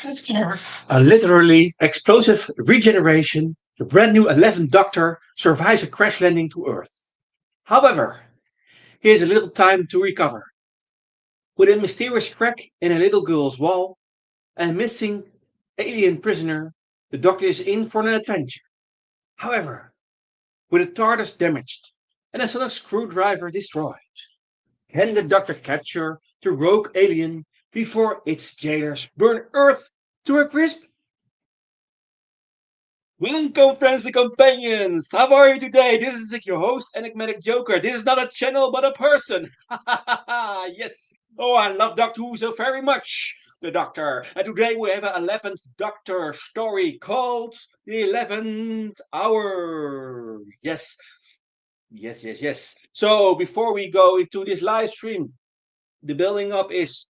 After a literally explosive regeneration, the brand new 11th Doctor survives a crash landing to Earth. However, he has a little time to recover. With a mysterious crack in a little girl's wall and a missing alien prisoner, the Doctor is in for an adventure. However, with the TARDIS damaged and a sonic screwdriver destroyed, can the Doctor capture the rogue alien before its jailers burn Earth to a crisp? Welcome, friends and companions! How are you today? This is your host, Enigmatic Joker. This is not a channel, but a person. Yes. Oh, I love Doctor Who so very much. The Doctor. And today we have an 11th Doctor story called The 11th Hour. Yes. Yes, yes, yes. So before we go into this live stream, the building up is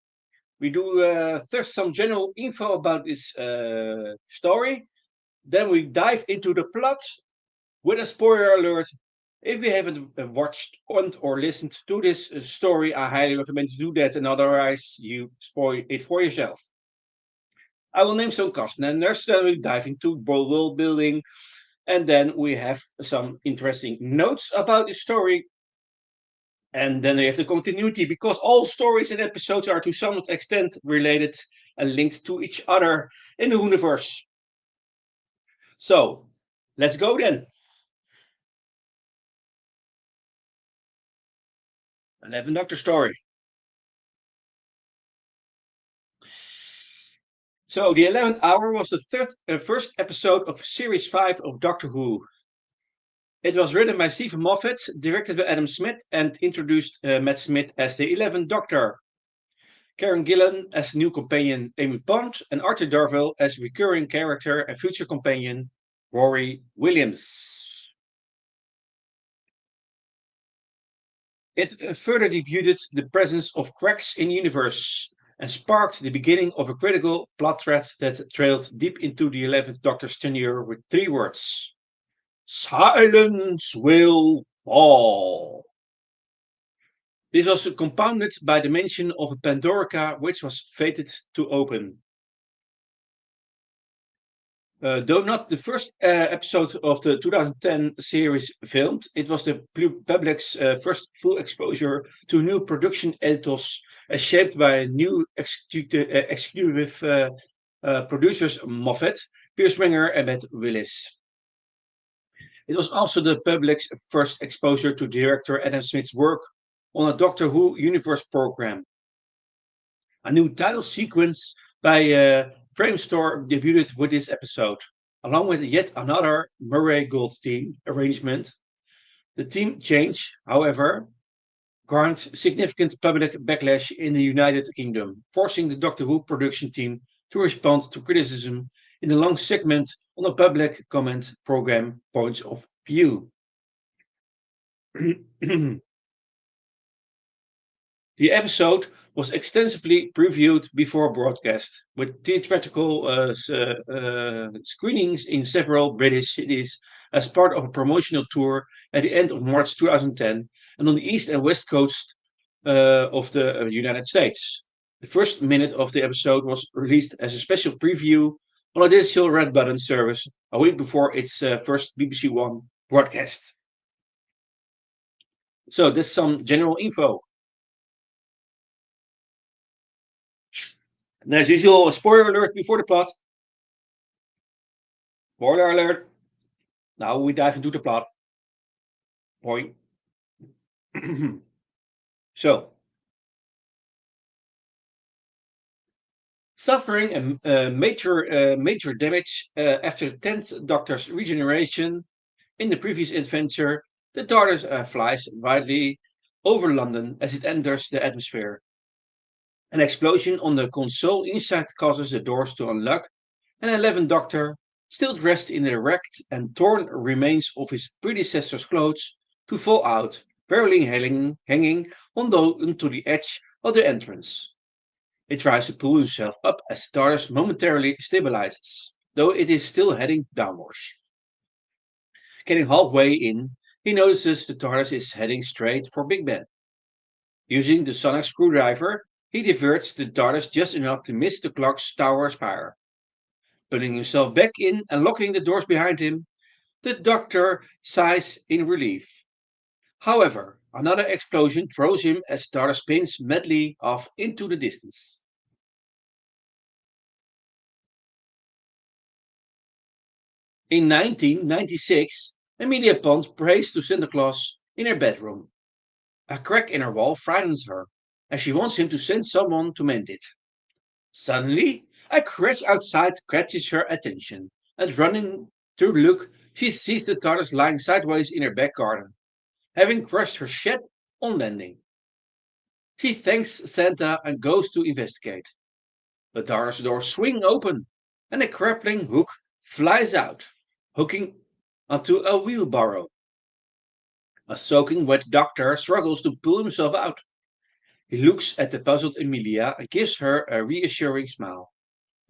we do first some general info about this story. Then we dive into the plot with a spoiler alert. If you haven't watched or listened to this story, I highly recommend you do that, and otherwise you spoil it for yourself. I will name some cast members, then we dive into world building, and then we have some interesting notes about the story. And then we have the continuity, because all stories and episodes are to some extent related and linked to each other in the universe. So, let's go then. 11 Doctor story. So, the 11th Hour was the first episode of Series 5 of Doctor Who. It was written by Stephen Moffat, directed by Adam Smith, and introduced Matt Smith as the 11th Doctor, Karen Gillan as new companion Amy Pond, and Arthur Darvill as recurring character and future companion Rory Williams. It further debuted the presence of cracks in universe and sparked the beginning of a critical plot thread that trailed deep into the 11th Doctor's tenure with three words: silence will fall. This was compounded by the mention of a Pandorica which was fated to open. Though not the first episode of the 2010 series filmed, it was the public's first full exposure to new production ethos shaped by new executive producers Moffat, Piers Winger, and Matt Willis. It was also the public's first exposure to director Adam Smith's work on a Doctor Who universe program. A new title sequence by Framestore debuted with this episode, along with yet another Murray Gold theme arrangement. The theme change, however, garnered significant public backlash in the United Kingdom, forcing the Doctor Who production team to respond to criticism in a long segment on a public comment program Points of View. The episode was extensively previewed before broadcast, with theatrical screenings in several British cities as part of a promotional tour at the end of March 2010 and on the east and west coast of the United States. The first minute of the episode was released as a special preview on a digital red button service a week before its first BBC One broadcast. So that's some general info. And as usual, a spoiler alert before the plot. Spoiler alert. Now we dive into the plot. Boy. So, suffering a major damage after the 10th Doctor's regeneration in the previous adventure, the TARDIS flies widely over London as it enters the atmosphere. An explosion on the console inside causes the doors to unlock, and 11th Doctor, still dressed in the wrecked and torn remains of his predecessor's clothes, to fall out, barely hanging onto the edge of the entrance. He tries to pull himself up as the TARDIS momentarily stabilizes, though it is still heading downwards. Getting halfway in, he notices the TARDIS is heading straight for Big Ben. Using the sonic screwdriver, he diverts the TARDIS just enough to miss the clock's tower spire, Putting himself back in and locking the doors behind him, the doctor sighs in relief. However, another explosion throws him as Star spins madly off into the distance. In 1996, Amelia Pond prays to Santa Claus in her bedroom. A crack in her wall frightens her, and she wants him to send someone to mend it. Suddenly, a crash outside catches her attention, and running to look, she sees the TARDIS lying sideways in her back garden, having crushed her shed on landing. She thanks Santa and goes to investigate. The TARDIS doors swing open, and a grappling hook flies out, hooking onto a wheelbarrow. A soaking wet doctor struggles to pull himself out. He looks at the puzzled Emilia and gives her a reassuring smile,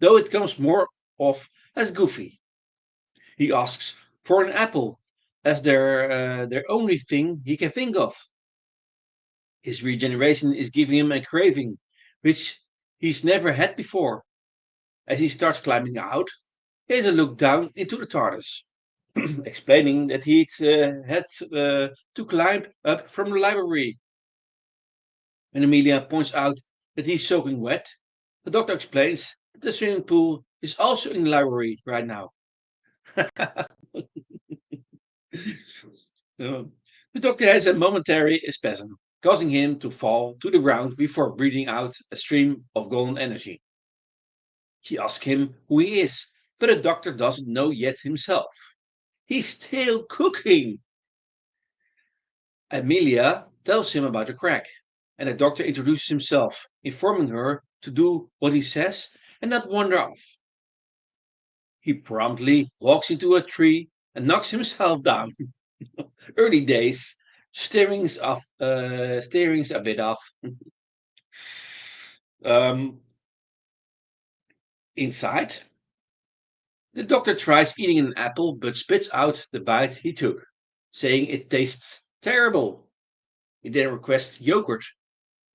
though it comes more off as goofy. He asks for an apple as their only thing he can think of. His regeneration is giving him a craving, which he's never had before. As he starts climbing out, he has a look down into the TARDIS, explaining that he'd had to climb up from the library. When Amelia points out that he's soaking wet, the doctor explains that the swimming pool is also in the library right now. Um, the doctor has a momentary spasm, causing him to fall to the ground before breathing out a stream of golden energy. She asks him who he is, but the doctor doesn't know yet himself. He's still cooking. Amelia tells him about the crack, and the doctor introduces himself, informing her to do what he says and not wander off. He promptly walks into a tree and knocks himself down. Early days, steering's a bit off. Um, inside, the doctor tries eating an apple but spits out the bite he took, saying it tastes terrible. He then requests yogurt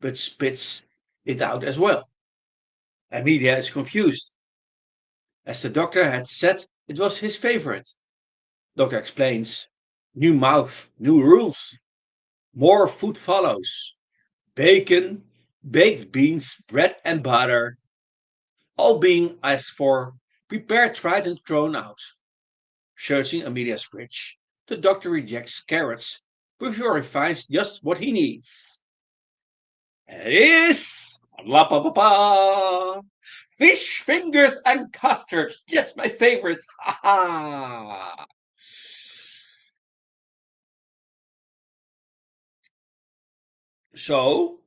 but spits it out as well. Amelia is confused, as the doctor had said it was his favorite. Doctor explains, new mouth, new rules. More food follows. Bacon, baked beans, bread and butter, all being asked for, prepared, tried and thrown out. Searching Amelia's fridge, the doctor rejects carrots before he finds just what he needs. It is la pa pa pa. Fish fingers and custard. Yes, my favorites. Ha ha. So,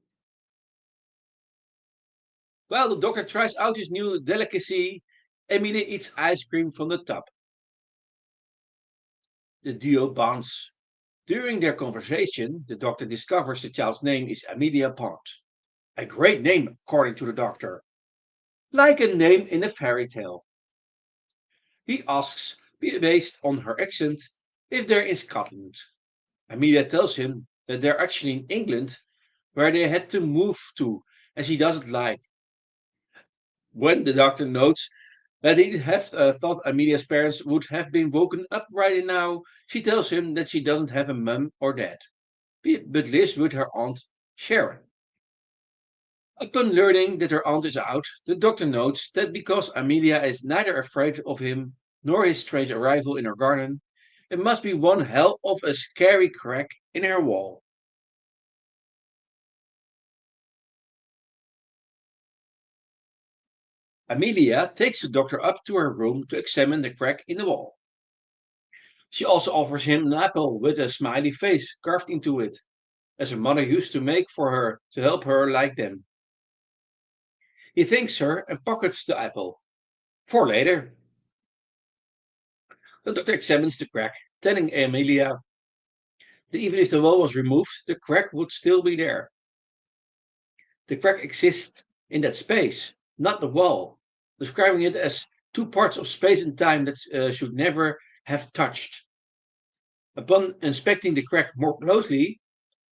while the doctor tries out his new delicacy, Emilia eats ice cream from the tub. The duo bonds. During their conversation, the doctor discovers the child's name is Amelia Pond. A great name, according to the doctor. Like a name in a fairy tale. He asks, based on her accent, if they're in Scotland. Amelia tells him that they're actually in England, where they had to move to, and she doesn't like. When the doctor notes that he'd have thought Amelia's parents would have been woken up right now, she tells him that she doesn't have a mum or dad, but lives with her aunt Sharon. Upon learning that her aunt is out, the doctor notes that because Amelia is neither afraid of him nor his strange arrival in her garden, it must be one hell of a scary crack in her wall. Amelia takes the doctor up to her room to examine the crack in the wall. She also offers him an apple with a smiley face carved into it, as her mother used to make for her to help her like them. He thanks her and pockets the apple. For later, the doctor examines the crack, telling Amelia that even if the wall was removed, the crack would still be there. The crack exists in that space, not the wall, describing it as two parts of space and time that should never have touched. Upon inspecting the crack more closely,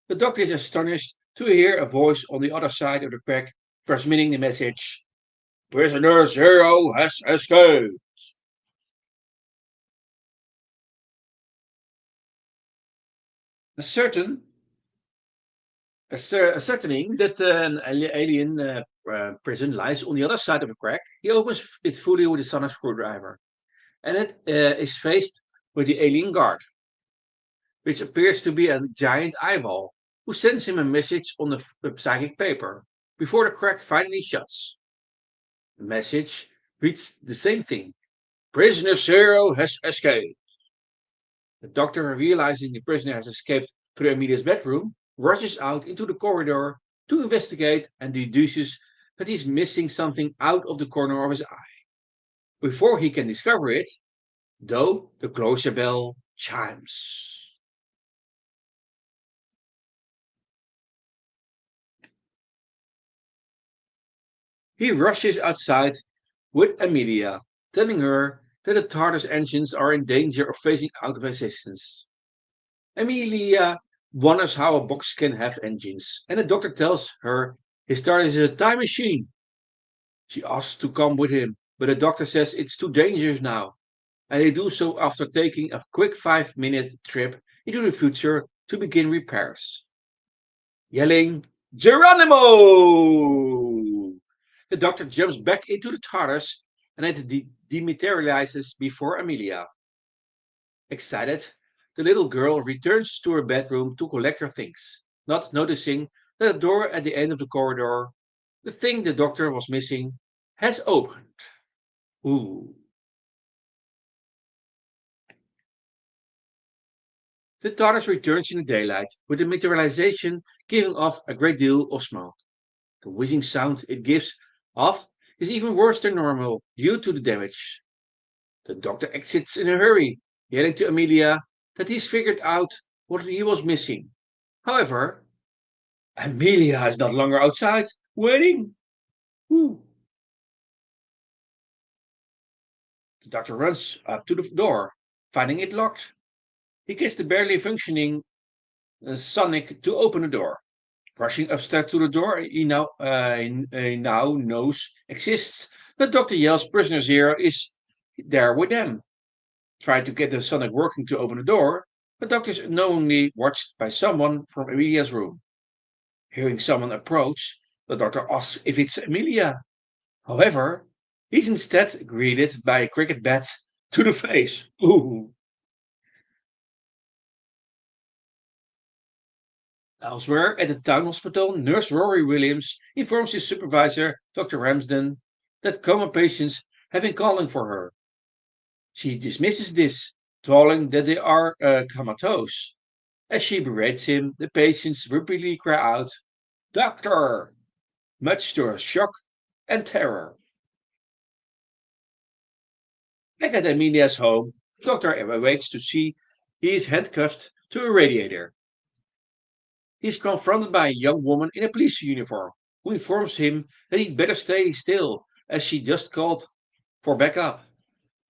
the doctor is astonished to hear a voice on the other side of the crack transmitting the message, Prisoner Zero has escaped. Ascertain, ascertaining that an alien prison lies on the other side of a crack, he opens it fully with a sonic screwdriver, and it is faced with the alien guard, which appears to be a giant eyeball, who sends him a message on the psychic paper before the crack finally shuts. The message reads the same thing: Prisoner Zero has escaped. The doctor, realizing the prisoner has escaped through Amelia's bedroom, rushes out into the corridor to investigate and deduces that he's missing something out of the corner of his eye. Before he can discover it, though, the closure bell chimes. He rushes outside with Amelia, telling her that the TARDIS engines are in danger of phasing out of existence. Amelia wonders how a box can have engines, and the doctor tells her his TARDIS is a time machine. She asks to come with him, but the doctor says it's too dangerous now, and they do so after taking a quick 5-minute trip into the future to begin repairs. Yelling, Geronimo! The doctor jumps back into the TARDIS and it dematerializes before Amelia. Excited, the little girl returns to her bedroom to collect her things, not noticing that the door at the end of the corridor, the thing the doctor was missing, has opened. Ooh. The TARDIS returns in the daylight, with the materialization giving off a great deal of smoke. The whizzing sound it gives off is even worse than normal due to the damage. The doctor exits in a hurry, yelling to Amelia that he's figured out what he was missing. However, Amelia is not longer outside, waiting. Ooh. The doctor runs up to the door, finding it locked. He gets the barely functioning Sonic to open the door. Rushing upstairs to the door he now knows exists, the doctor yells Prisoner Zero is there with them. Trying to get the Sonic working to open the door, the doctor is unknowingly watched by someone from Amelia's room. Hearing someone approach, the doctor asks if it's Amelia. However, he's instead greeted by a cricket bat to the face. Ooh. Elsewhere at the town hospital, Nurse Rory Williams informs his supervisor, Dr. Ramsden, that coma patients have been calling for her. She dismisses this, drawling that they are comatose. As she berates him, the patients repeatedly cry out, Doctor! Much to her shock and terror. Back at Amelia's home, the doctor awakes to see he is handcuffed to a radiator. He is confronted by a young woman in a police uniform, who informs him that he'd better stay still, as she just called for backup.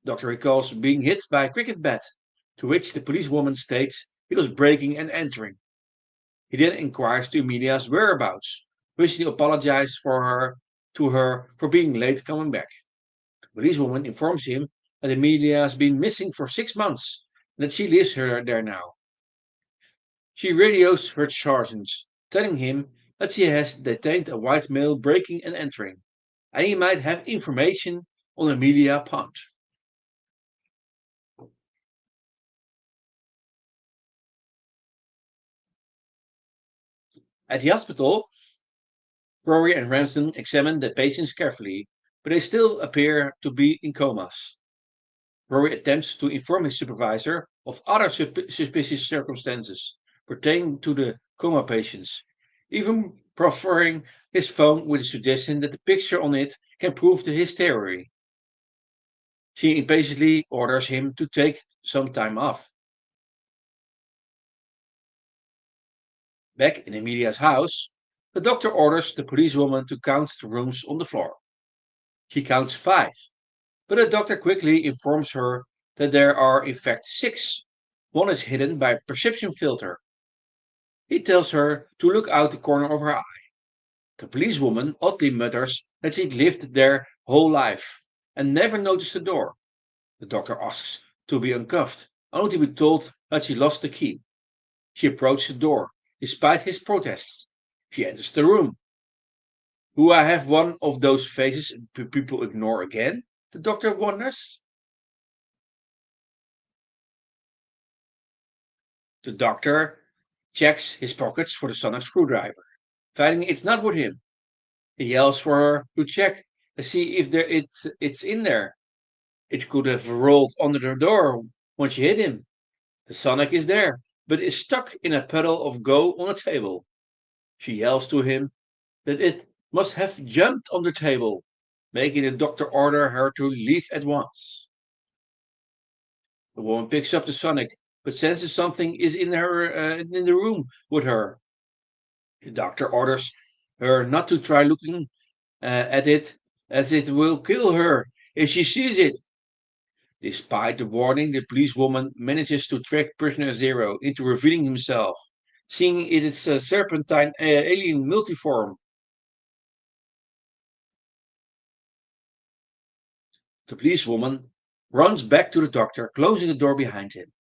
Doctor recalls being hit by a cricket bat, to which the policewoman states he was breaking and entering. He then inquires to Amelia's whereabouts, wishing to apologize to her for being late coming back. The policewoman informs him that Amelia has been missing for 6 months and that she lives there now. She radios her sergeant, telling him that she has detained a white male breaking and entering, and he might have information on Amelia Pond. At the hospital, Rory and Ramsden examine the patients carefully, but they still appear to be in comas. Rory attempts to inform his supervisor of other suspicious circumstances pertaining to the coma patients, even proffering his phone with the suggestion that the picture on it can prove to his theory. She impatiently orders him to take some time off. Back in Amelia's house, the doctor orders the policewoman to count the rooms on the floor. She counts 5, but the doctor quickly informs her that there are in fact 6. One is hidden by a perception filter. He tells her to look out the corner of her eye. The policewoman oddly mutters that she'd lived there whole life and never noticed the door. The doctor asks to be uncuffed, only to be told that she lost the key. She approached the door, despite his protests. She enters the room. "Do I have one of those faces people ignore again?" the doctor wonders. The doctor checks his pockets for the sonic screwdriver. Finding it's not with him, he yells for her to check and see if it's in there. It could have rolled under the door when she hit him. The sonic is there, but is stuck in a puddle of go on a table. She yells to him that it must have jumped on the table, making the doctor order her to leave at once. The woman picks up the sonic, but senses something is in the room with her. The doctor orders her not to try looking at it, as it will kill her if she sees it. Despite the warning, the policewoman manages to trick Prisoner Zero into revealing himself, seeing it is a serpentine alien multiform. The policewoman runs back to the doctor, closing the door behind him.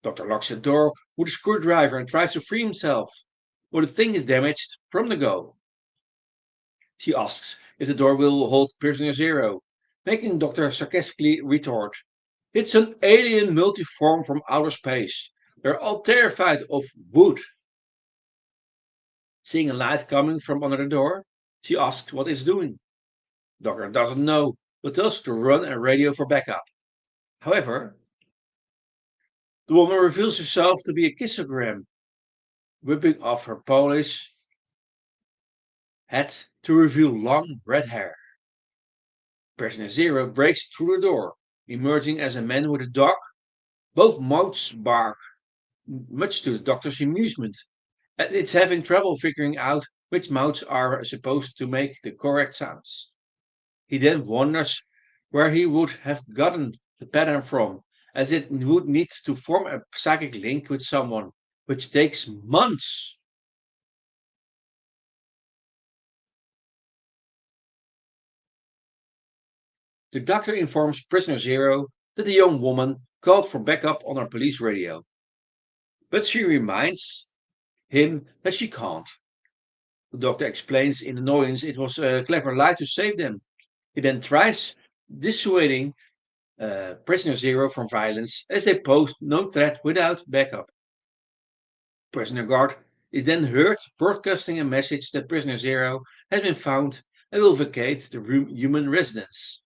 Doctor locks the door with a screwdriver and tries to free himself, but the thing is damaged from the go. She asks if the door will hold Prisoner Zero, making Doctor sarcastically retort, "It's an alien multiform from outer space. They're all terrified of wood." Seeing a light coming from under the door, she asks what it's doing. Doctor doesn't know, but tells to run and radio for backup. However, the woman reveals herself to be a kissogram, whipping off her polish hat to reveal long red hair. Prisoner Zero breaks through the door, emerging as a man with a dog. Both mouths bark, much to the doctor's amusement, as it's having trouble figuring out which mouths are supposed to make the correct sounds. He then wonders where he would have gotten the pattern from, as it would need to form a psychic link with someone, which takes months. The doctor informs Prisoner Zero that the young woman called for backup on her police radio, but she reminds him that she can't. The doctor explains in annoyance it was a clever lie to save them. He then tries dissuading Prisoner Zero from violence as they pose no threat without backup. Prisoner Guard is then heard broadcasting a message that Prisoner Zero has been found and will vacate the human residence.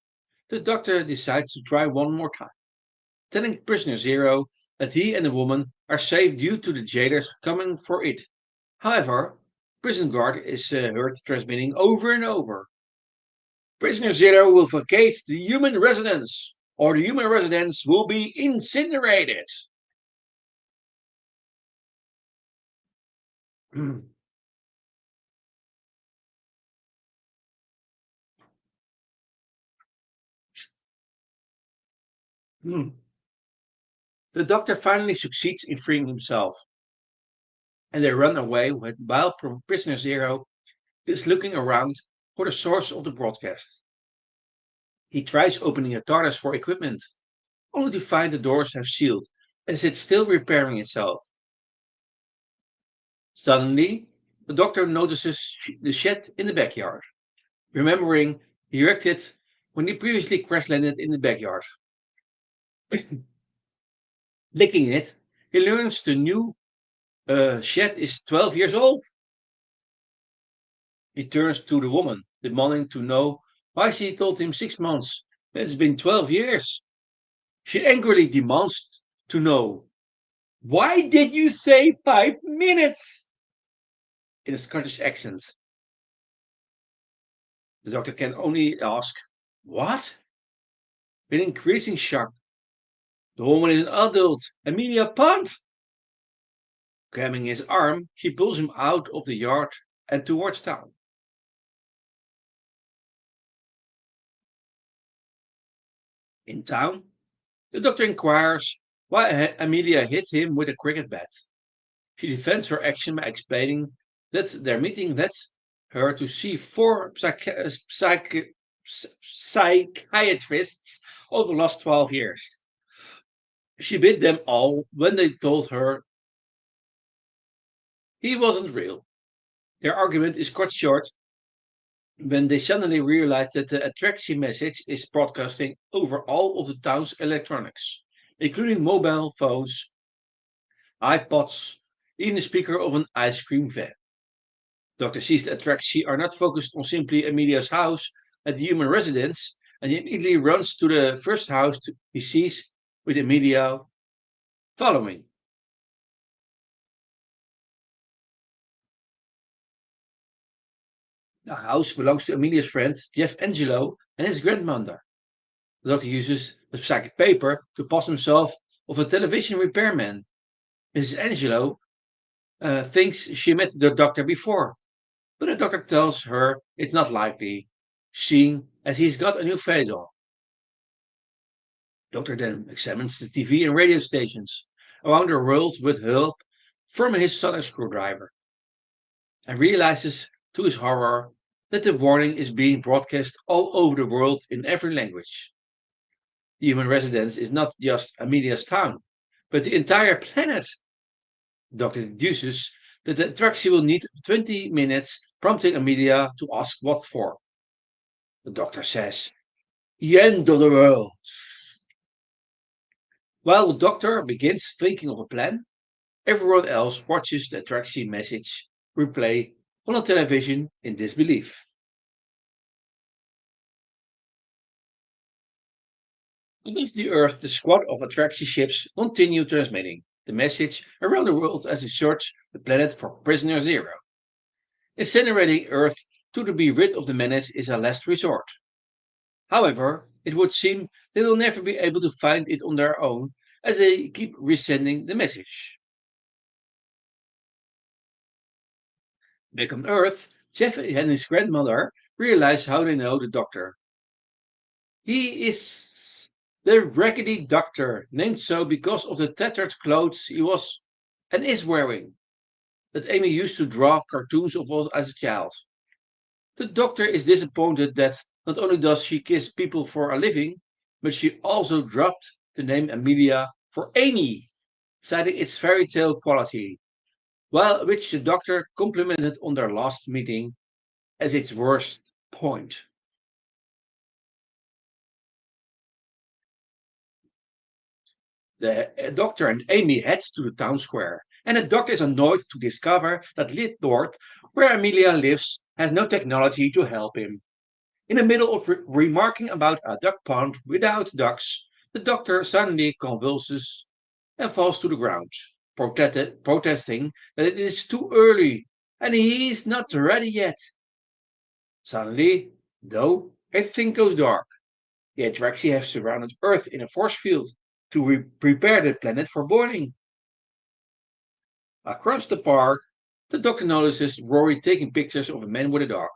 The doctor decides to try one more time, telling Prisoner Zero that he and the woman are safe due to the jailers coming for it. However, Prison Guard is heard transmitting over and over. Prisoner Zero will vacate the human residence, or the human residence will be incinerated. The doctor finally succeeds in freeing himself, and they run away while Prisoner Zero is looking around for the source of the broadcast. He tries opening a TARDIS for equipment, only to find the doors have sealed, as it's still repairing itself. Suddenly, the doctor notices the shed in the backyard, remembering he wrecked it when he previously crash landed in the backyard. Licking it, he learns the new shed is 12 years old. He turns to the woman, demanding to know why she told him 6 months. It's been 12 years. She angrily demands to know, "Why did you say 5 minutes?" in a Scottish accent. The doctor can only ask, "What?" with increasing shock. The woman is an adult, Amelia Pond. Grabbing his arm, she pulls him out of the yard and towards town. In town, the doctor inquires why Amelia hit him with a cricket bat. She defends her action by explaining that their meeting led her to see four psychiatrists over the last 12 years. She bid them all when they told her He wasn't real. Their argument is cut short when they suddenly realize that the attraction message is broadcasting over all of the town's electronics, including mobile phones, iPods, even the speaker of an ice cream van. Dr. sees the attraction are not focused on simply Emilia's house and the human residence, and he immediately runs to the first house he sees with Emilia following. The house belongs to Emilia's friend Jeff Angelo and his grandmother. The doctor uses the psychic paper to pass himself off a television repairman. Mrs. Angelo thinks she met the doctor before, but the doctor tells her it's not likely, seeing as he's got a new face on. The doctor then examines the TV and radio stations around the world with help from his sonic screwdriver and realizes, to his horror, that the warning is being broadcast all over the world in every language. The human residence is not just Amelia's town, but the entire planet. The doctor deduces that the taxi will need 20 minutes, prompting Amelia to ask what for. The doctor says, the end of the world. While the doctor begins thinking of a plan, everyone else watches the taxi message replay on a television in disbelief. Beneath the Earth, the squad of Atraxi ships continue transmitting the message around the world as they search the planet for Prisoner Zero. Incinerating Earth to be rid of the menace is a last resort. However, it would seem they will never be able to find it on their own as they keep resending the message. Back on Earth, Jeff and his grandmother realize how they know the doctor. He is the raggedy doctor, named so because of the tattered clothes he was and is wearing, that Amy used to draw cartoons of as a child. The doctor is disappointed that not only does she kiss people for a living, but she also dropped the name Amelia for Amy, citing its fairy tale quality, which the doctor complimented on their last meeting as its worst point. The doctor and Amy heads to the town square, and the doctor is annoyed to discover that Lidthorpe, where Amelia lives, has no technology to help him. In the middle of remarking about a duck pond without ducks, the doctor suddenly convulses and falls to the ground, protesting that it is too early and he is not ready yet. Suddenly, though, everything goes dark. The Atraxi have surrounded Earth in a force field to prepare the planet for boiling. Across the park, the doctor notices Rory taking pictures of a man with a dog,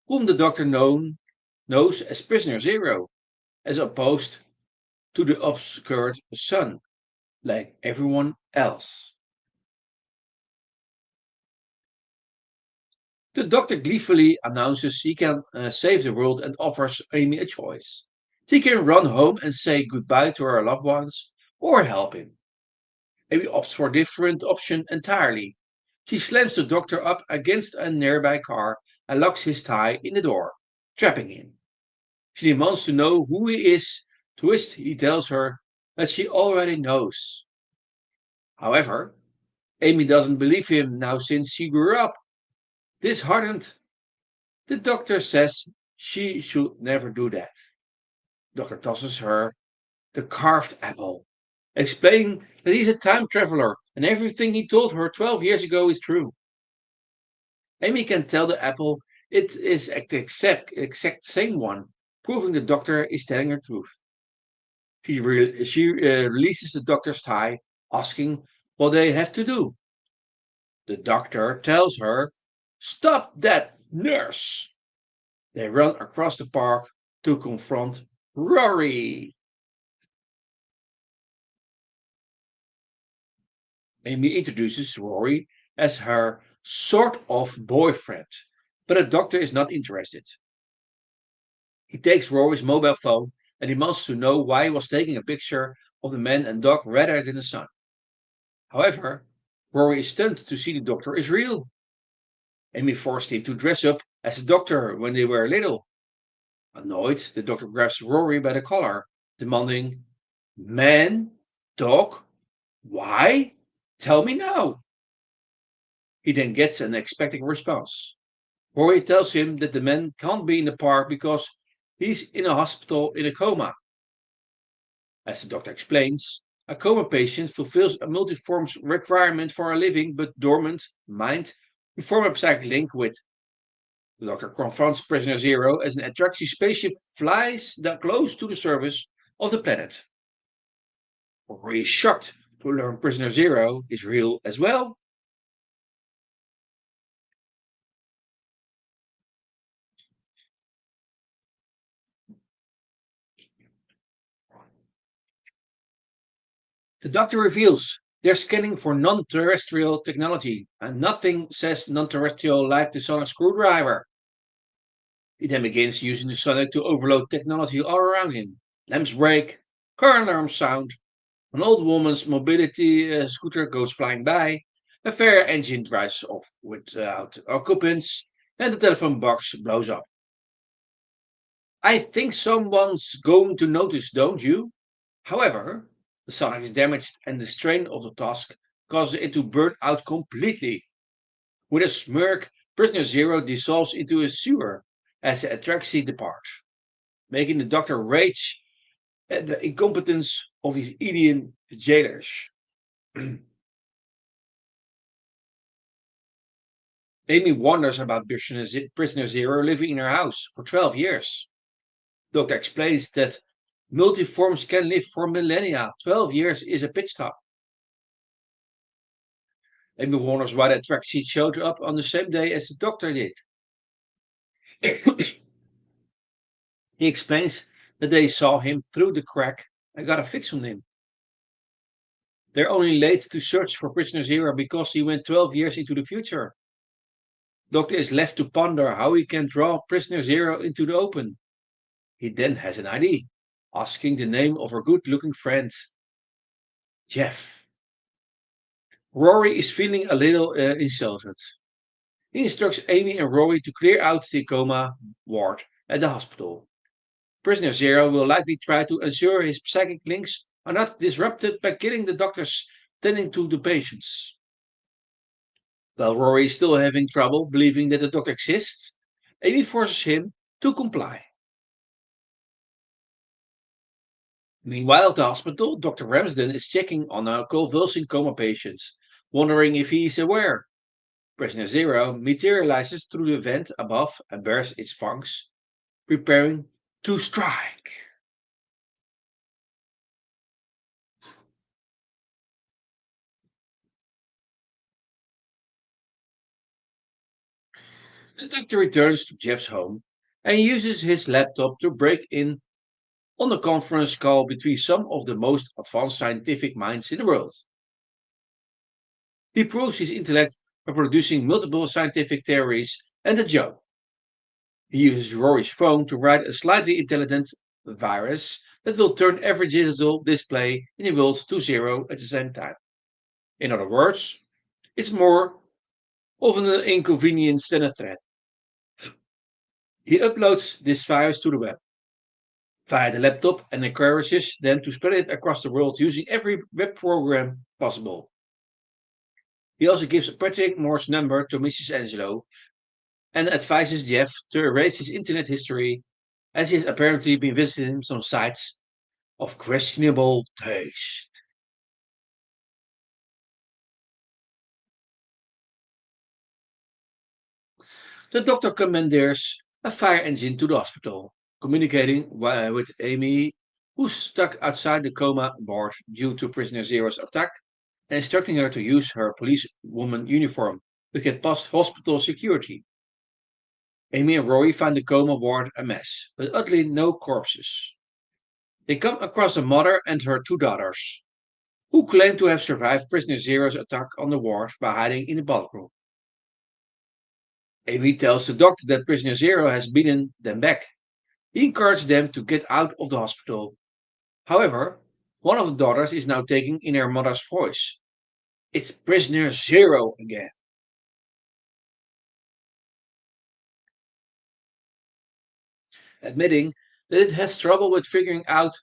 whom the doctor knows as Prisoner Zero, as opposed to the obscured sun, like everyone else. The doctor gleefully announces he can save the world and offers Amy a choice. He can run home and say goodbye to her loved ones, or help him. Amy opts for a different option entirely. She slams the doctor up against a nearby car and locks his tie in the door, trapping him. She demands to know who he is, to which he tells her that she already knows. However, Amy doesn't believe him now since she grew up. Disheartened, the doctor says she should never do that. Doctor tosses her the carved apple, explaining that he's a time traveler and everything he told her 12 years ago is true. Amy can tell the apple it is the exact same one, proving the doctor is telling her truth. She releases the doctor's tie, asking what they have to do. The doctor tells her, "Stop that, nurse!" They run across the park to confront Rory. Amy introduces Rory as her sort of boyfriend, but the doctor is not interested. He takes Rory's mobile phone and demands to know why he was taking a picture of the man and dog rather than the sun. However, Rory is stunned to see the doctor is real. Amy forced him to dress up as a doctor when they were little. Annoyed, the doctor grabs Rory by the collar, demanding, "Man, dog, why? Tell me now." He then gets an expecting response. Rory tells him that the man can't be in the park because he's in a hospital in a coma. As the doctor explains, a coma patient fulfills a multiform requirement for a living but dormant mind to form a psychic link with. The doctor confronts Prisoner Zero as an Atraxi spaceship flies close to the surface of the planet. Rory is shocked to learn Prisoner Zero is real as well. The doctor reveals they're scanning for non-terrestrial technology, and nothing says non-terrestrial like the sonic screwdriver. He then begins using the sonic to overload technology all around him. Lamps break, car alarms sound, an old woman's mobility scooter goes flying by, a fire engine drives off without occupants, and the telephone box blows up. I think someone's going to notice, don't you? However, the sonic is damaged and the strain of the task causes it to burn out completely. With a smirk, Prisoner Zero dissolves into a sewer as the Atraxi departs, making the doctor rage at the incompetence of his idiot jailers. Amy wonders about Prisoner Zero living in her house for 12 years. Doctor explains that multiforms can live for millennia. 12 years is a pit stop. Amy wonders why the track sheet showed up on the same day as the doctor did. He explains that they saw him through the crack and got a fix on him. They're only late to search for Prisoner Zero because he went 12 years into the future. Doctor is left to ponder how he can draw Prisoner Zero into the open. He then has an idea, asking the name of her good-looking friend, Jeff. Rory is feeling a little insulted. He instructs Amy and Rory to clear out the coma ward at the hospital. Prisoner Zero will likely try to ensure his psychic links are not disrupted by killing the doctors tending to the patients. While Rory is still having trouble believing that the doctor exists, Amy forces him to comply. Meanwhile, at the hospital, Dr. Ramsden is checking on a convulsing coma patient, wondering if he is aware. Prisoner Zero materializes through the vent above and bears its fangs, preparing to strike. The doctor returns to Jeff's home and uses his laptop to break in on a conference call between some of the most advanced scientific minds in the world. He proves his intellect by producing multiple scientific theories and a joke. He uses Rory's phone to write a slightly intelligent virus that will turn every digital display in the world to zero at the same time. In other words, it's more of an inconvenience than a threat. He uploads this virus to the web via the laptop and encourages them to spread it across the world using every web program possible. He also gives a Patrick Moore's number to Mrs. Angelo and advises Jeff to erase his internet history as he has apparently been visiting some sites of questionable taste. The doctor commandeers a fire engine to the hospital, communicating with Amy, who's stuck outside the coma ward due to Prisoner Zero's attack, and instructing her to use her policewoman uniform to get past hospital security. Amy and Rory find the coma ward a mess, but oddly no corpses. They come across a mother and her two daughters, who claim to have survived Prisoner Zero's attack on the ward by hiding in the bathroom. Amy tells the doctor that Prisoner Zero has beaten them back. He encourages them to get out of the hospital. However, one of the daughters is now taking in her mother's voice. It's prisoner zero again. Admitting that it has trouble with figuring out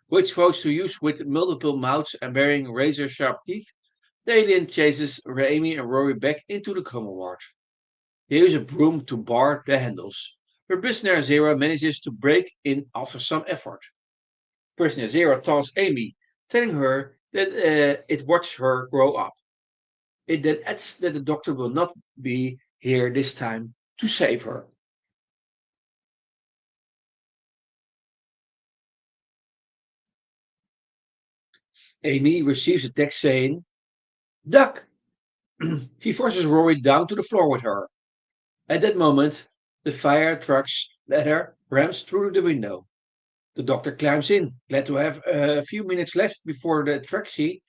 which quotes to use with multiple mouths and bearing razor sharp teeth, the alien chases Amy and Rory back into the coma ward. They use a broom to bar the handles, but prisoner zero manages to break in after some effort. Prisoner zero taunts Amy, telling her that it watched her grow up. It then adds that the doctor will not be here this time to save her. Amy receives a text saying, Duck! She forces Rory down to the floor with her. At that moment, the fire truck's ladder rams through the window. The doctor climbs in, glad to have a few minutes left before the taxi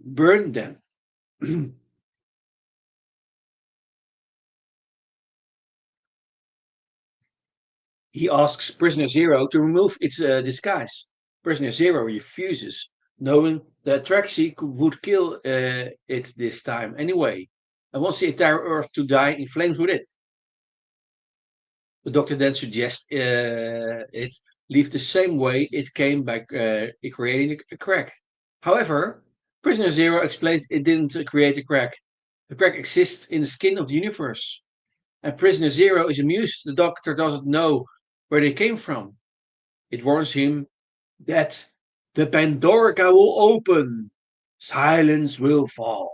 burned them. He asks Prisoner Zero to remove its disguise. Prisoner Zero refuses, knowing that Traxi would kill it this time anyway, and wants the entire Earth to die in flames with it. The doctor then suggests it leave the same way it came by creating a crack. However, Prisoner Zero explains it didn't create a crack. The crack exists in the skin of the universe. And Prisoner Zero is amused the doctor doesn't know where they came from. It warns him that the Pandorica will open. Silence will fall.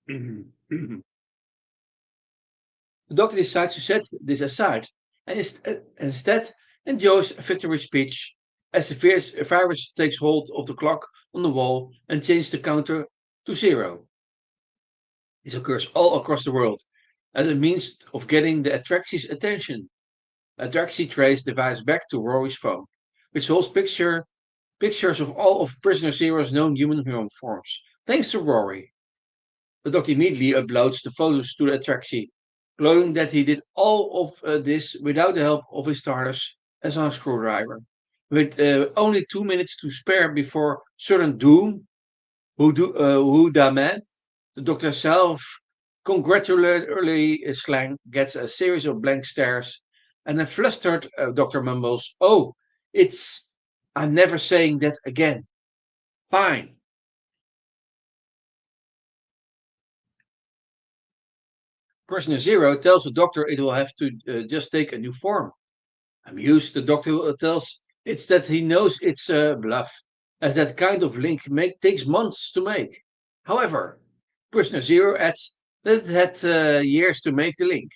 The doctor decides to set this aside and instead enjoys a victory speech as the virus takes hold of the clock on the wall and changes the counter to zero. This occurs all across the world as a means of getting the Atraxi's attention. Atraxi traces the device back to Rory's phone, which holds pictures of all of Prisoner Zero's known human forms, thanks to Rory. The doctor immediately uploads the photos to the Atraxi, claiming that he did all of this without the help of his TARDIS and a screwdriver. With only 2 minutes to spare before certain doom, who da man, the doctor self congratulatory slang gets a series of blank stares, and a flustered doctor mumbles, Oh, it's. I'm never saying that again. Fine. Prisoner Zero tells the doctor it will have to just take a new form. Amused, the doctor tells it's that he knows it's a bluff, as that kind of link takes months to make. However, Prisoner Zero adds that it had years to make the link.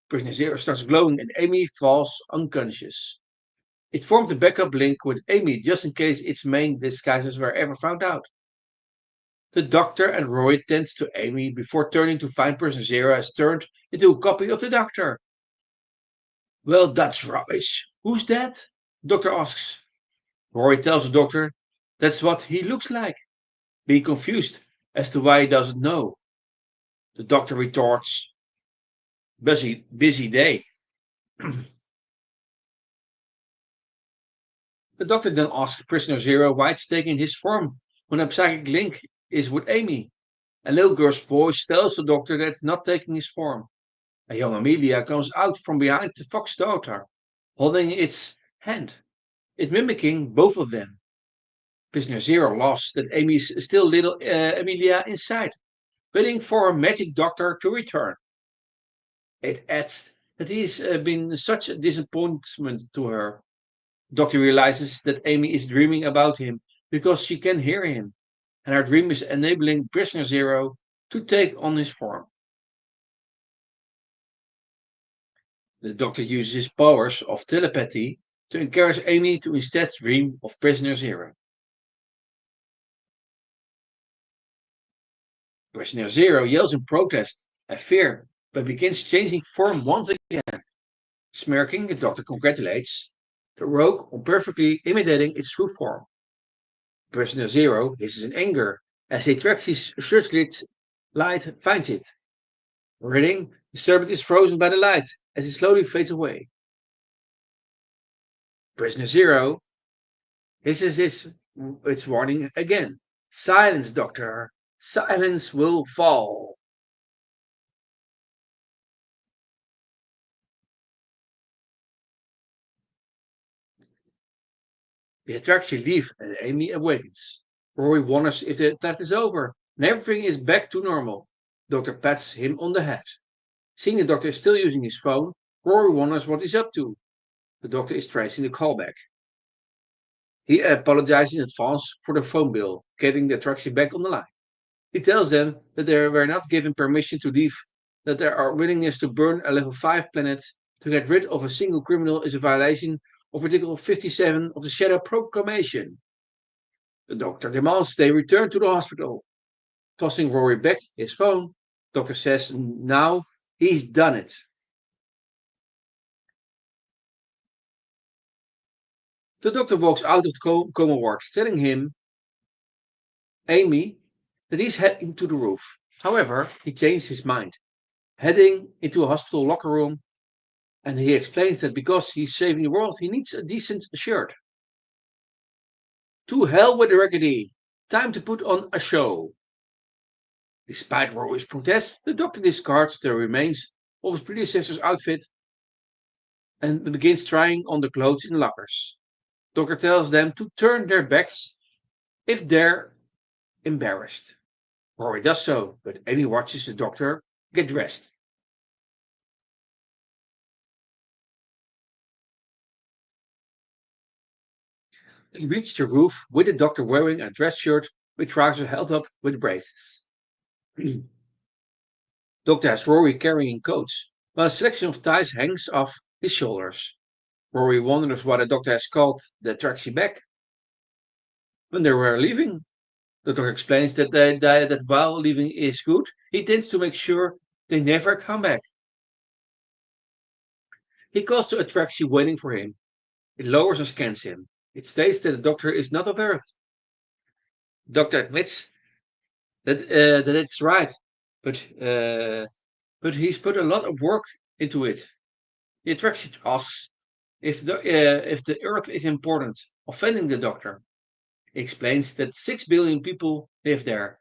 Prisoner Zero starts glowing and Amy falls unconscious. It formed a backup link with Amy just in case its main disguises were ever found out. The doctor and Roy tend to Amy before turning to find Prisoner Zero has turned into a copy of the doctor. Well, that's rubbish. Who's that? The doctor asks. Roy tells the doctor that's what he looks like, being confused as to why he doesn't know. The doctor retorts, busy day. The doctor then asks Prisoner Zero why it's taking his form when a psychic link is with Amy. A little girl's voice tells the doctor that it's not taking his form. A young Amelia comes out from behind the fox daughter, holding its hand, it mimicking both of them. Prisoner Zero laughs that Amy is still little Amelia inside, waiting for her magic doctor to return. It adds that he's been such a disappointment to her. Doctor realizes that Amy is dreaming about him because she can hear him, and her dream is enabling Prisoner Zero to take on his form. The doctor uses his powers of telepathy to encourage Amy to instead dream of Prisoner Zero. Prisoner Zero yells in protest and fear, but begins changing form once again. Smirking, the doctor congratulates the rogue on perfectly imitating its true form. Prisoner Zero hisses in anger as he tracks his searchlit light finds it. Reading, the serpent is frozen by the light as it slowly fades away. Prisoner Zero hisses his It's warning again. Silence, doctor. Silence will fall. The attraction leaves and Amy awakens. Rory wonders if the attack is over and everything is back to normal. Doctor pats him on the head. Seeing the doctor is still using his phone, Rory wonders what he's up to. The doctor is tracing the callback. He apologizes in advance for the phone bill, getting the attraction back on the line. He tells them that they were not given permission to leave, that their willingness to burn a level 5 planet to get rid of a single criminal is a violation of Article 57 of the Shadow Proclamation. The doctor demands they return to the hospital. Tossing Rory back his phone, doctor says now he's done it. The doctor walks out of the coma ward, telling Amy, that he's heading to the roof. However, he changes his mind, heading into a hospital locker room, and he explains that because he's saving the world, he needs a decent shirt. To hell with the raggedy. Time to put on a show. Despite Rory's protests, the doctor discards the remains of his predecessor's outfit and begins trying on the clothes in the lockers. Doctor tells them to turn their backs if they're embarrassed. Rory does so, but Amy watches the doctor get dressed. They reach the roof with the doctor wearing a dress shirt with trousers held up with braces. Doctor has Rory carrying coats, while a selection of ties hangs off his shoulders. Rory wonders why the doctor has called the taxi back when they were leaving. The doctor explains that while leaving is good, he tends to make sure they never come back. He calls to a taxi waiting for him. It lowers and scans him. It states that the doctor is not of Earth. The doctor admits that it's right, but he's put a lot of work into it. The attraction asks if the Earth is important, offending the doctor. He explains that 6 billion people live there.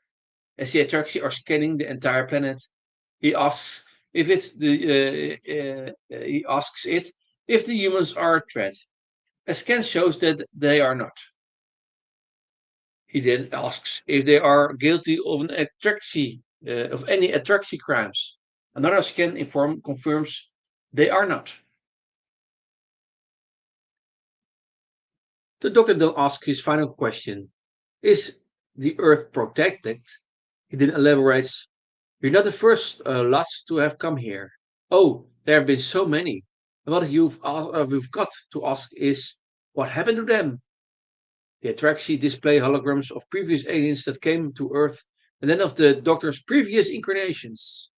As the attraction are scanning the entire planet, he asks he asks it if the humans are a threat. A scan shows that they are not. He then asks if they are guilty of an of any attraction crimes. Another scan confirms they are not. The doctor then asks his final question: is the Earth protected? He then elaborates: "You're not the first lots to have come here. Oh, there have been so many. And what we've got to ask is, what happened to them?" The Atraxi display holograms of previous aliens that came to Earth and then of the Doctor's previous incarnations.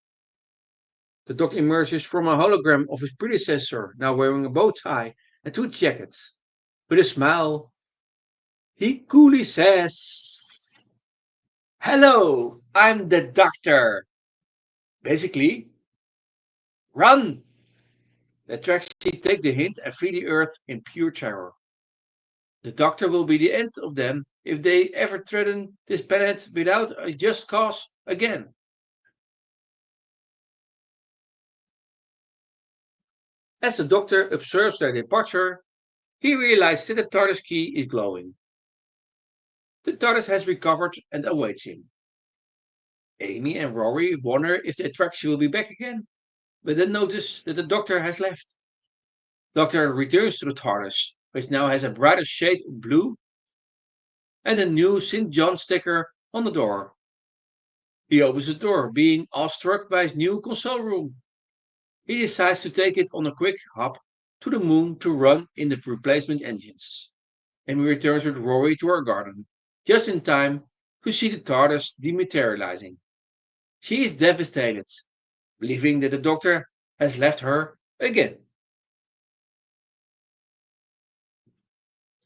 The Doctor emerges from a hologram of his predecessor, now wearing a bow tie and two jackets. With a smile, he coolly says, "Hello, I'm the Doctor." Basically, run! The Atraxi take the hint and flee the Earth in pure terror. The Doctor will be the end of them if they ever threaten this planet without a just cause again. As the Doctor observes their departure, he realizes that the TARDIS key is glowing. The TARDIS has recovered and awaits him. Amy and Rory wonder if the attraction will be back again, but then notice that the Doctor has left. The Doctor returns to the TARDIS, which now has a brighter shade of blue and a new St. John sticker on the door. He opens the door, being awestruck by his new console room. He decides to take it on a quick hop to the moon to run in the replacement engines. And we return with Rory to her garden, just in time to see the TARDIS dematerializing. She is devastated, believing that the Doctor has left her again.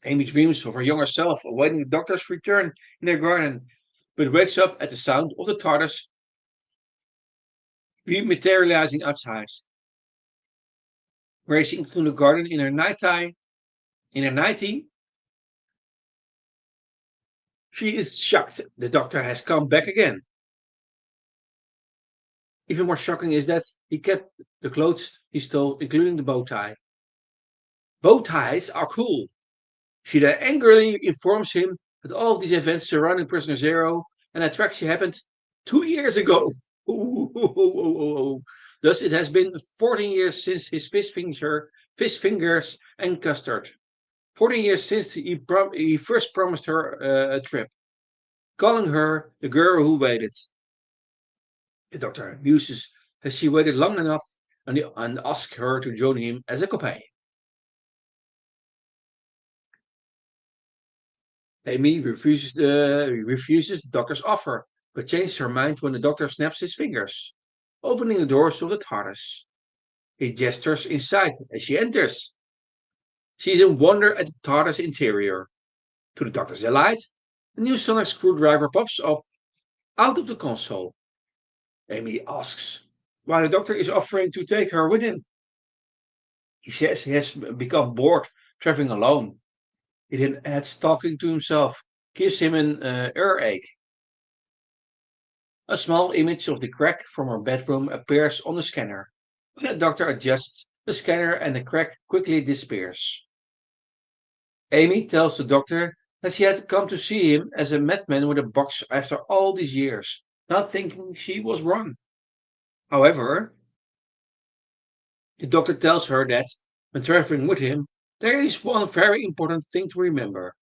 Amy dreams of her younger self awaiting the Doctor's return in her garden, but wakes up at the sound of the TARDIS dematerializing outside. Racing through the garden in her nightie, She is shocked. The doctor has come back again. Even more shocking is that he kept the clothes he stole, including the bow tie. Bow ties are cool. She then angrily informs him that all of these events surrounding Prisoner Zero and Attraction happened 2 years ago. Thus, it has been 14 years since his fish fingers and custard. 14 years since he first promised her a trip, calling her the girl who waited. The doctor muses that she waited long enough and asks her to join him as a companion. Amy refuses the doctor's offer, but changes her mind when the doctor snaps his fingers, opening the doors of the TARDIS. He gestures inside as she enters. She is in wonder at the TARDIS interior. To the doctor's delight, a new sonic screwdriver pops up out of the console. Amy asks why the doctor is offering to take her with him. He says he has become bored traveling alone. He then adds talking to himself, gives him an earache. A small image of the crack from her bedroom appears on the scanner. When the doctor adjusts the scanner and the crack quickly disappears. Amy tells the doctor that she had come to see him as a madman with a box after all these years, not thinking she was wrong. However, the doctor tells her that when traveling with him, there is one very important thing to remember.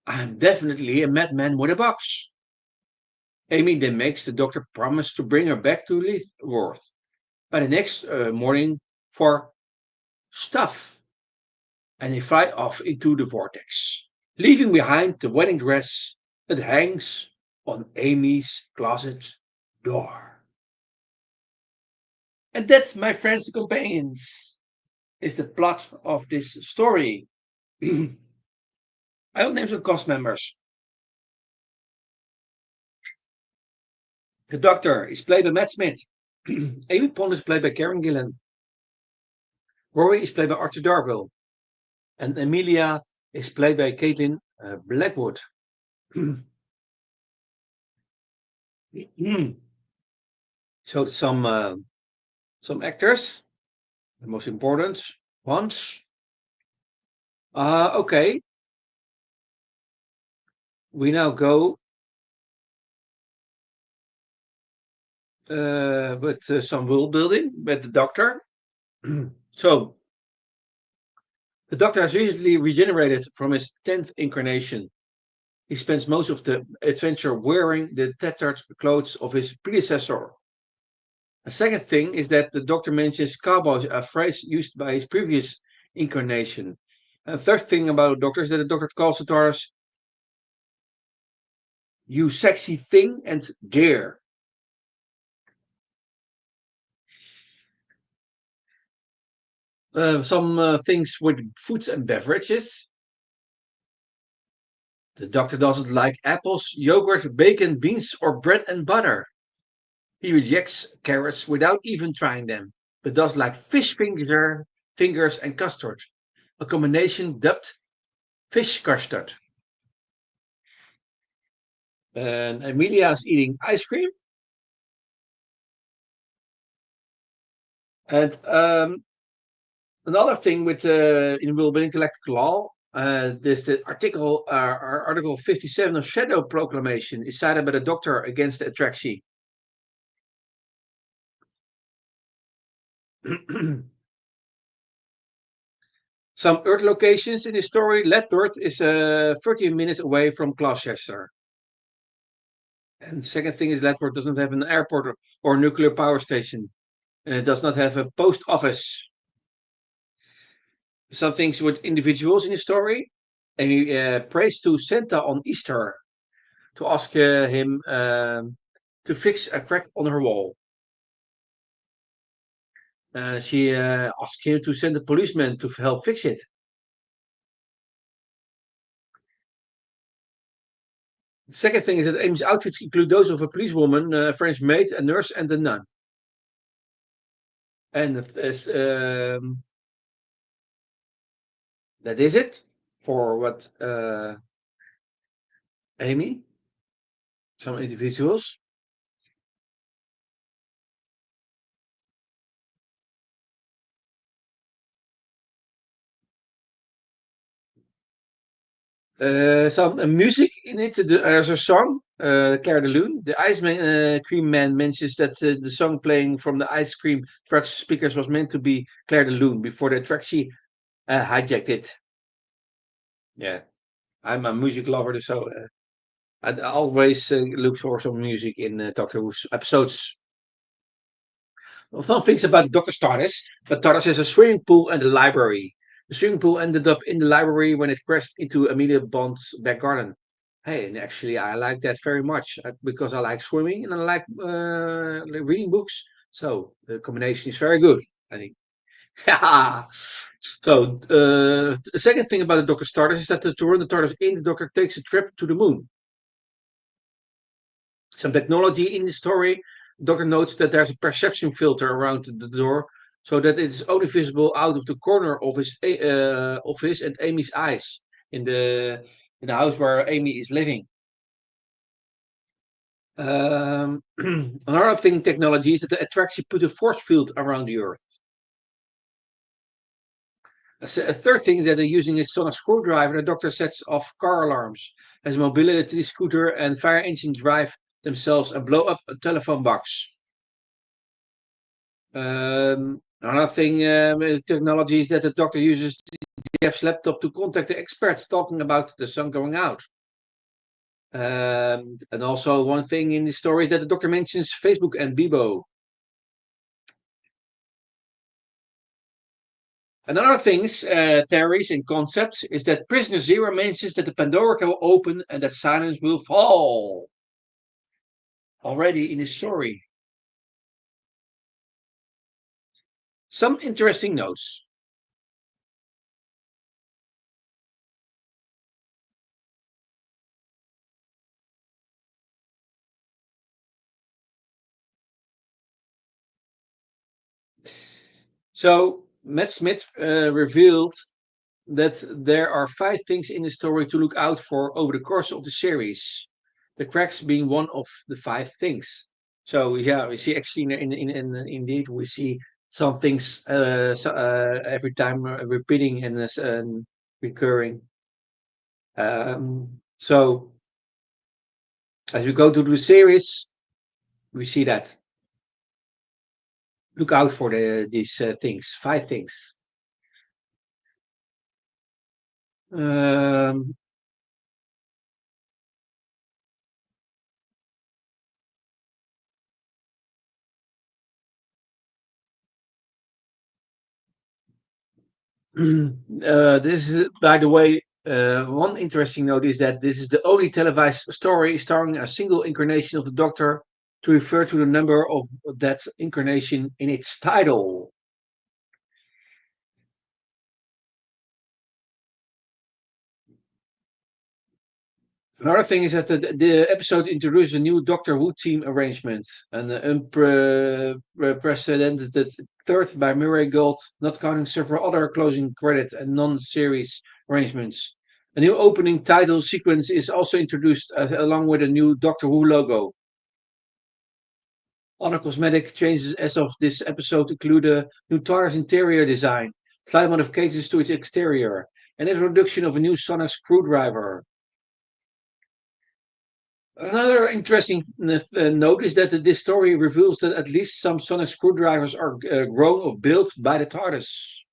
I'm definitely a madman with a box. Amy then makes the doctor promise to bring her back to Leavenworth by the next morning for stuff, and they fly off into the vortex, leaving behind the wedding dress that hangs on Amy's closet door. And that, my friends and companions, is the plot of this story. I will name some cast members. The Doctor is played by Matt Smith. Amy Pond is played by Karen Gillan. Rory is played by Arthur Darvill. And Amelia is played by Caitlin Blackwood. So some actors, the most important ones. Okay, we now go with some world building with the Doctor. So the Doctor has recently regenerated from his 10th incarnation. He spends most of the adventure wearing the tattered clothes of his predecessor. A second thing is that the Doctor mentions cowboys, a phrase used by his previous incarnation. And third thing about the Doctor is that the Doctor calls the TARDIS "you sexy thing" and "dear." Some things with foods and beverages. The Doctor doesn't like apples, yogurt, bacon, beans, or bread and butter. He rejects carrots without even trying them, but does like fingers and custard, a combination dubbed fish custard. And Amelia is eating ice cream. And another thing with inviolable galactic law, there's the Article 57 of Shadow Proclamation is cited by the Doctor against the Attraction. Some Earth locations in the story. Letworth is 13 minutes away from Gloucester. And second thing is Letworth doesn't have an airport or nuclear power station. And it does not have a post office. Some things with individuals in the story. And he prays to Santa on Easter to ask him to fix a crack on her wall. She asks him to send a policeman to help fix it. The second thing is that Amy's outfits include those of a policewoman, a French maid, a nurse, and a nun. And that is it for what Amy, some individuals. Some music in it. There's a song, Claire de Lune. The Cream Man mentions that the song playing from the ice cream truck speakers was meant to be Claire de Lune before the Traxi hijacked it. Yeah, I'm a music lover, so I always look for some music in Doctor Who's episodes. Well, fun things about Dr. Stardust. The TARDIS has a swimming pool and a library. The swimming pool ended up in the library when it crashed into Amelia Bond's back garden. Hey, and actually, I like that very much because I like swimming and I like reading books. So the combination is very good, I think. So the second thing about the Doctor Stardust is that to run the TARDIS in, the Doctor takes a trip to the moon. Some technology in the story. Doctor notes that there's a perception filter around the door so that it is only visible out of the corner of his and Amy's eyes in the house where Amy is living. Another thing technology is that the attraction put a force field around the Earth. A third thing is that they're using a sonic screwdriver. The Doctor sets off car alarms as a mobility scooter and fire engine drive themselves and blow up a telephone box. Another thing technology is that the Doctor uses Jeff's laptop to contact the experts talking about the sun going out. And also one thing in the story is that the Doctor mentions Facebook and Bebo. Another things, theories and concepts is that Prisoner Zero mentions that the Pandora can open and that silence will fall. Already in the story. Some interesting notes. So Matt Smith revealed that there are five things in the story to look out for over the course of the series. The cracks being one of the five things. So yeah, we see actually indeed we see some things every time repeating and recurring. So as we go through the series, we see that. Look out for these things, five things. Um, this is, by the way, one interesting note is that this is the only televised story starring a single incarnation of the Doctor to refer to the number of that incarnation in its title. Another thing is that the episode introduces a new Doctor Who team arrangement, an unprecedented third by Murray Gold, not counting several other closing credits and non-series arrangements. A new opening title sequence is also introduced along with a new Doctor Who logo. Other cosmetic changes as of this episode include a new TARDIS interior design, slight modifications to its exterior, and introduction of a new sonic screwdriver. Another interesting note is that this story reveals that at least some sonic screwdrivers are grown or built by the TARDIS.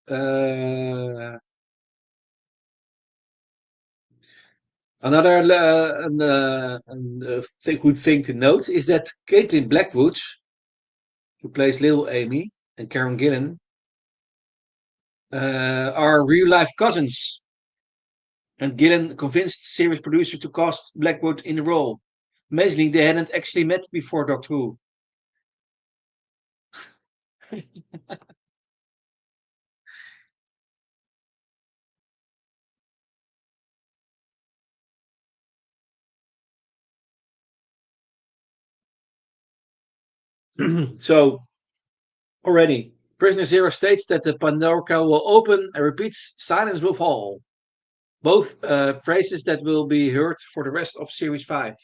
uh, another good thing to note is that Caitlin Blackwood, who plays Little Amy, and Karen Gillan are real life cousins. And Gillan convinced series producer to cast Blackwood in the role. Amazingly, they hadn't actually met before Doctor Who. So already. Prisoner Zero states that the Pandora will open and repeats silence will fall. Both phrases that will be heard for the rest of Series 5.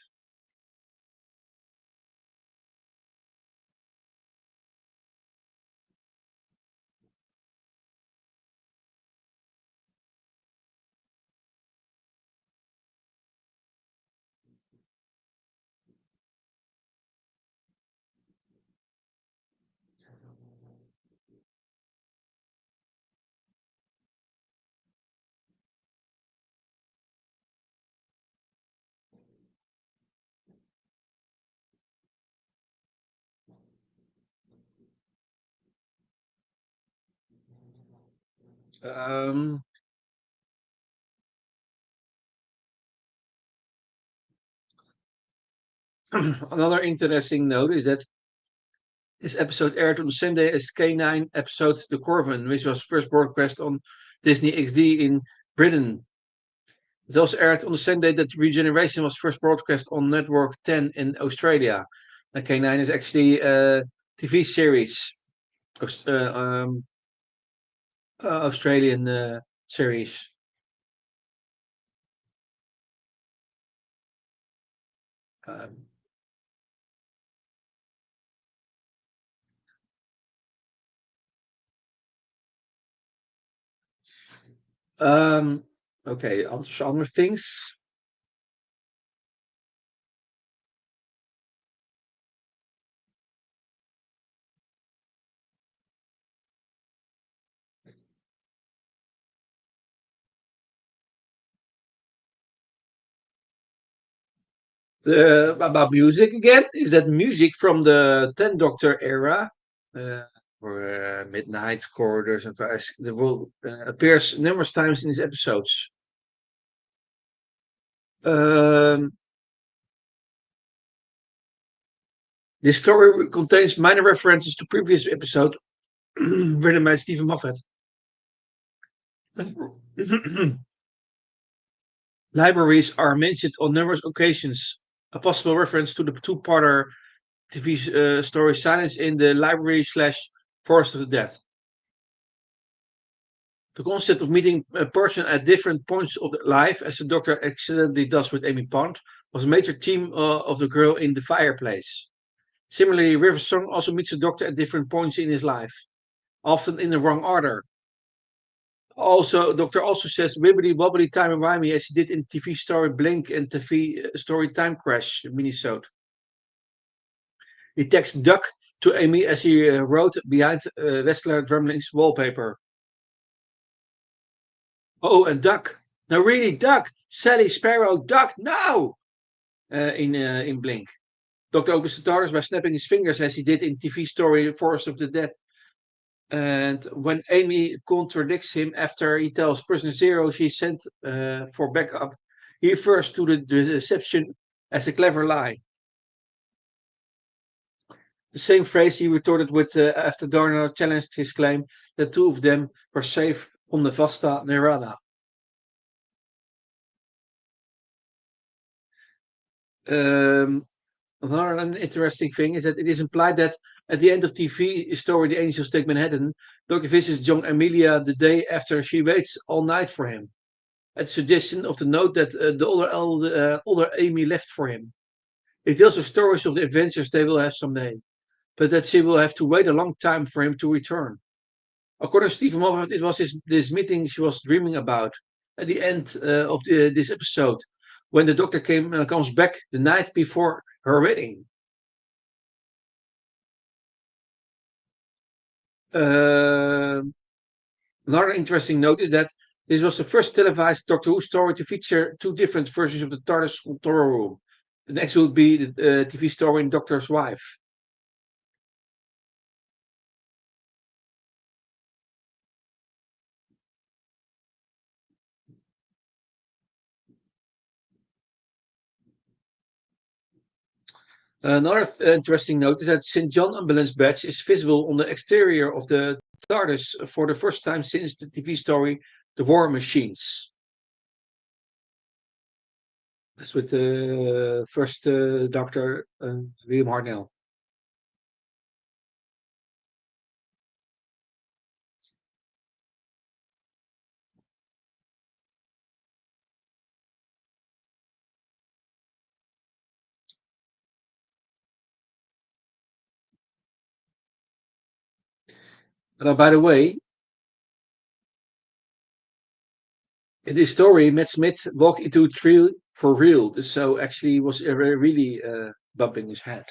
Um, Another interesting note is that this episode aired on the same day as K9 episode The Corvin, which was first broadcast on Disney XD in Britain. It also aired on the same day that Regeneration was first broadcast on Network 10 in Australia. And K9 is actually a TV series, Aus- uh, um, Australian series. Um, um, okay, other things. About music again, is that music from the 10 Doctor era, uh, or Midnight Corridors and Vice, that will appears numerous times in these episodes. Um, this story contains minor references to previous episodes written by Stephen Moffat. Libraries are mentioned on numerous occasions. A possible reference to the two-parter TV story Silence in the Library slash Forest of the Dead. The concept of meeting a person at different points of their life, as the Doctor accidentally does with Amy Pond, was a major theme of the girl in the fireplace. Similarly, River Song also meets the Doctor at different points in his life, often in the wrong order. Also, Doctor also says wibbly wobbly timey wimey as he did in TV story Blink and TV story Time Crash minisode. He texts Duck to Amy as he wrote behind Westler Drumling's wallpaper. Oh, and Duck. No, really, Duck. Sally Sparrow, Duck, now! In Blink. Doctor opens the TARDIS by snapping his fingers as he did in TV story Forest of the Dead. And when Amy contradicts him after he tells Person Zero she sent for backup, he refers to the deception as a clever lie. The same phrase he retorted with after Darnell challenged his claim that two of them were safe from the Vasta Nerada. Um, Another interesting thing is that it is implied that at the end of TV story The Angels Take Manhattan, Doctor visits John Amelia the day after she waits all night for him, at the suggestion of the note that the older Amy left for him. It tells the stories of the adventures they will have someday, but that she will have to wait a long time for him to return. According to Stephen Moffat, it was this meeting she was dreaming about at the end of this episode, when the Doctor comes back the night before her wedding. Uh, Another interesting note is that this was the first televised Doctor Who story to feature two different versions of the TARDIS control room. The next would be the TV story in Doctor's Wife. Another interesting note is that St. John ambulance badge is visible on the exterior of the TARDIS for the first time since the TV story The War Machines. That's with the first Doctor, William Hartnell. By the way, in this story, Matt Smith walked into a tree for real. So actually, he was really bumping his head.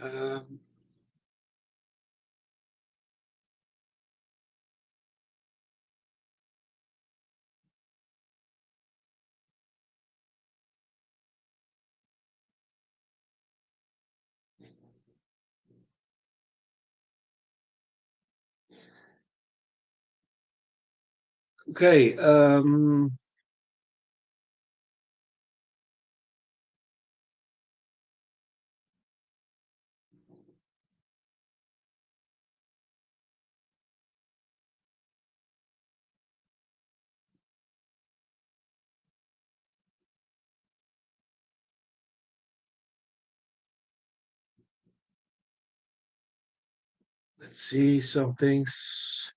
Um, okay. Let's see some things.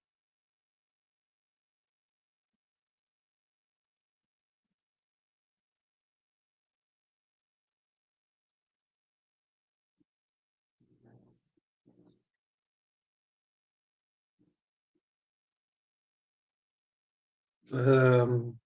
Um,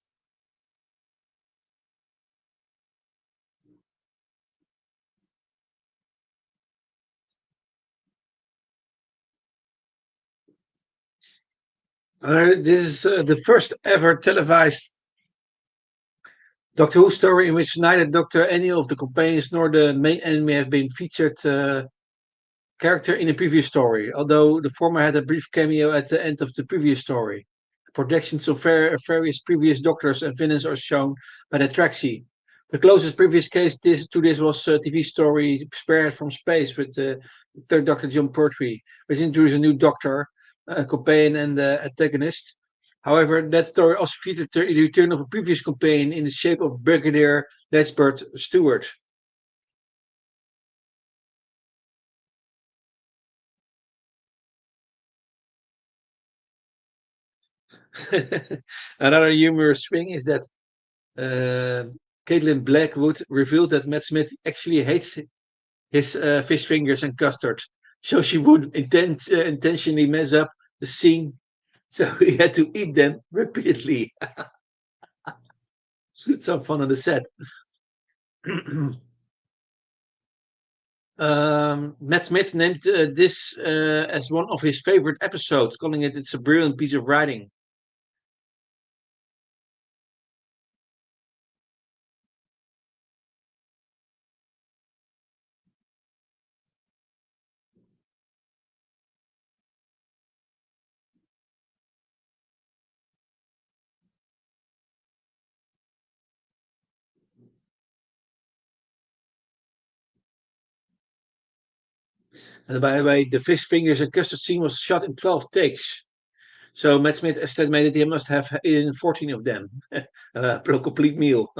this is the first ever televised Doctor Who story in which neither Doctor, any of the companions, nor the main enemy have been featured character in the previous story, although the former had a brief cameo at the end of the previous story. Projections of various previous Doctors and villains are shown by the track sheet. The closest previous case to this was a TV story Spared from Space with third Doctor John Pertwee, which introduced a new Doctor, companion, and antagonist. However, that story also featured the return of a previous companion in the shape of Brigadier Lesbert Stewart. Another humorous thing is that uh, Caitlin Blackwood revealed that Matt Smith actually hates his fish fingers and custard, so she would intentionally mess up the scene, so he had to eat them repeatedly. Some fun on the set. Matt Smith named this as one of his favorite episodes, calling it "It's a brilliant piece of writing." And by the way, the fish fingers and custard scene was shot in 12 takes. So Matt Smith estimated he must have eaten 14 of them per complete meal.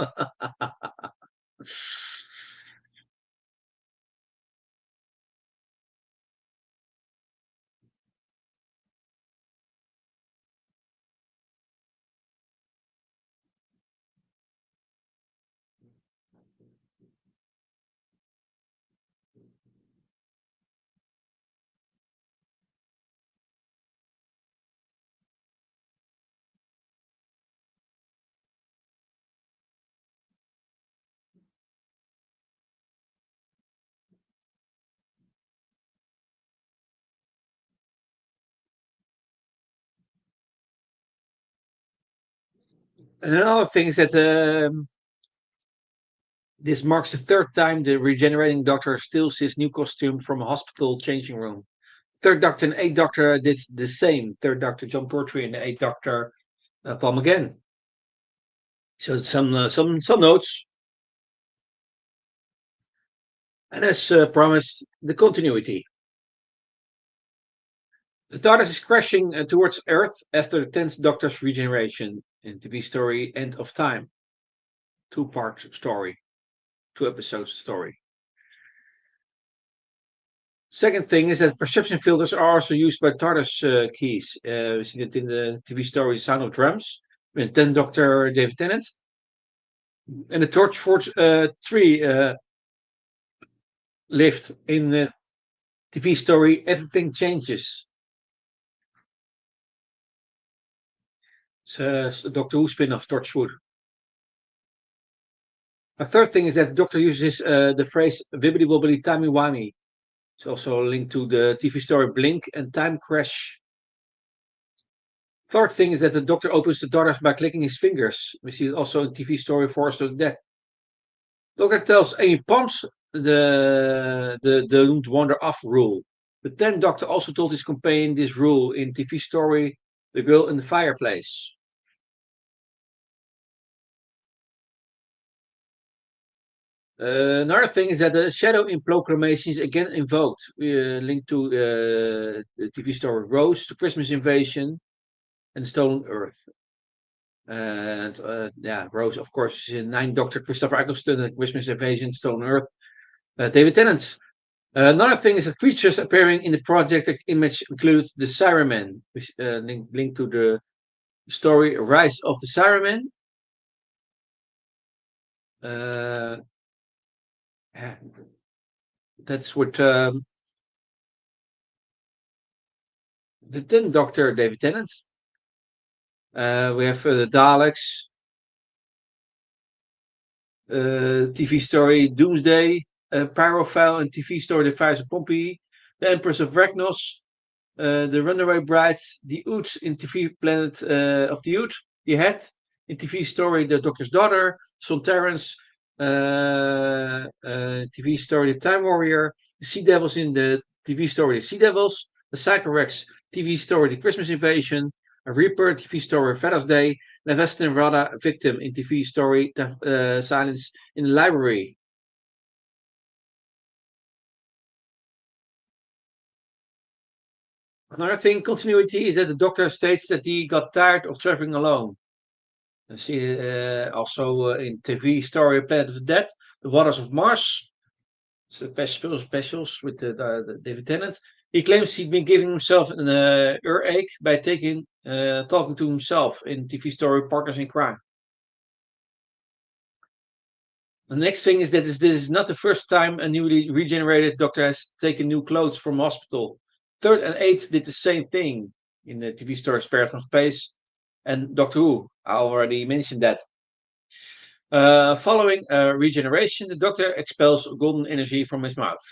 And another thing is that this marks the third time the regenerating doctor steals his new costume from a hospital changing room. Third Doctor and Eighth Doctor did the same. Third Doctor John Pertwee and the Eighth Doctor Paul McGann. So some notes, and as promised, the continuity. The TARDIS is crashing towards Earth after the 10th Doctor's regeneration in TV story End of Time. Two-part story. 2 episodes story. Second thing is that perception filters are also used by TARDIS keys. We see that in the TV story Sound of Drums, with 10th Doctor David Tennant. And the Torchwood 3 lift in the TV story Everything Changes. It's a Doctor Who spin-off, Torchwood. A third thing is that the Doctor uses the phrase wibbly wobbly timey wimey. It's also linked to the TV story Blink and Time Crash. Third thing is that the Doctor opens the TARDIS by clicking his fingers. We see it also in TV story Forest of Death. Doctor tells Amy Pond the Don't Wander Off rule. The 10th Doctor also told his companion this rule in TV story The Girl in the Fireplace. Another thing is that the shadow in proclamation is again invoked, linked to the TV story Rose, the Christmas Invasion, and Stolen Earth. And Rose, of course, is 9th Doctor Christopher Eccleston, and Christmas Invasion, Stolen Earth, David Tennant. Another thing is that creatures appearing in the projected image include the Cybermen, which linked to the story Rise of the Cybermen. That's what the 10th Doctor David Tennant. We have the Daleks, TV story Doomsday, Pyrophile, and TV story The Fires of Pompeii, The Empress of Ragnos, The Runaway Bride, The Ood in TV Planet of the Ood, The Head in TV story The Doctor's Daughter, Sontarans, TV story The Time Warrior, The Sea Devils in the TV story The Sea Devils, The Psychorex TV story The Christmas Invasion, a Reaper TV story Father's Day, Levestin Rada Victim in TV story Silence in the Library. Another thing, continuity, is that the Doctor states that he got tired of traveling alone. You see also in TV story Planet of the Dead, The Waters of Mars, specials with the David Tennant. He claims he'd been giving himself an earache by talking to himself in TV story Partners in Crime. The next thing is that this is not the first time a newly regenerated Doctor has taken new clothes from hospital. 3rd and 8th did the same thing in the TV story Spared from Space and Doctor Who. I already mentioned that. Following regeneration, the Doctor expels golden energy from his mouth.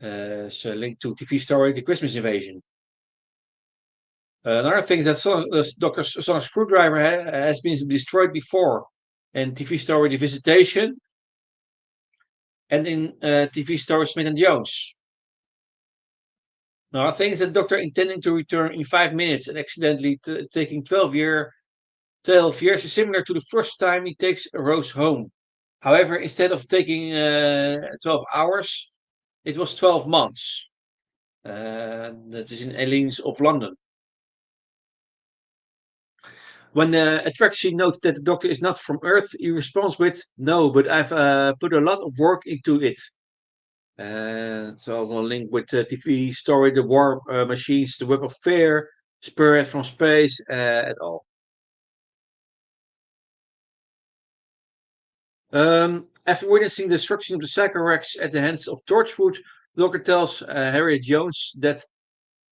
It's linked to TV story The Christmas Invasion. Another thing is that Doctor's sonic screwdriver has been destroyed before in TV story The Visitation and in TV story Smith and Jones. Another thing is that Doctor intending to return in 5 minutes and accidentally taking 12 years is similar to the first time he takes Rose home. However, instead of taking 12 hours, it was 12 months. That is in Aliens of London. When Atraxi notes that the Doctor is not from Earth, he responds with, "No, but I've put a lot of work into it." So I'm going to link with TV story The War Machines, The Web of Fear, Spirit from Space, et al. After witnessing the destruction of the Psychorex at the hands of Torchwood, the Doctor tells Harriet Jones that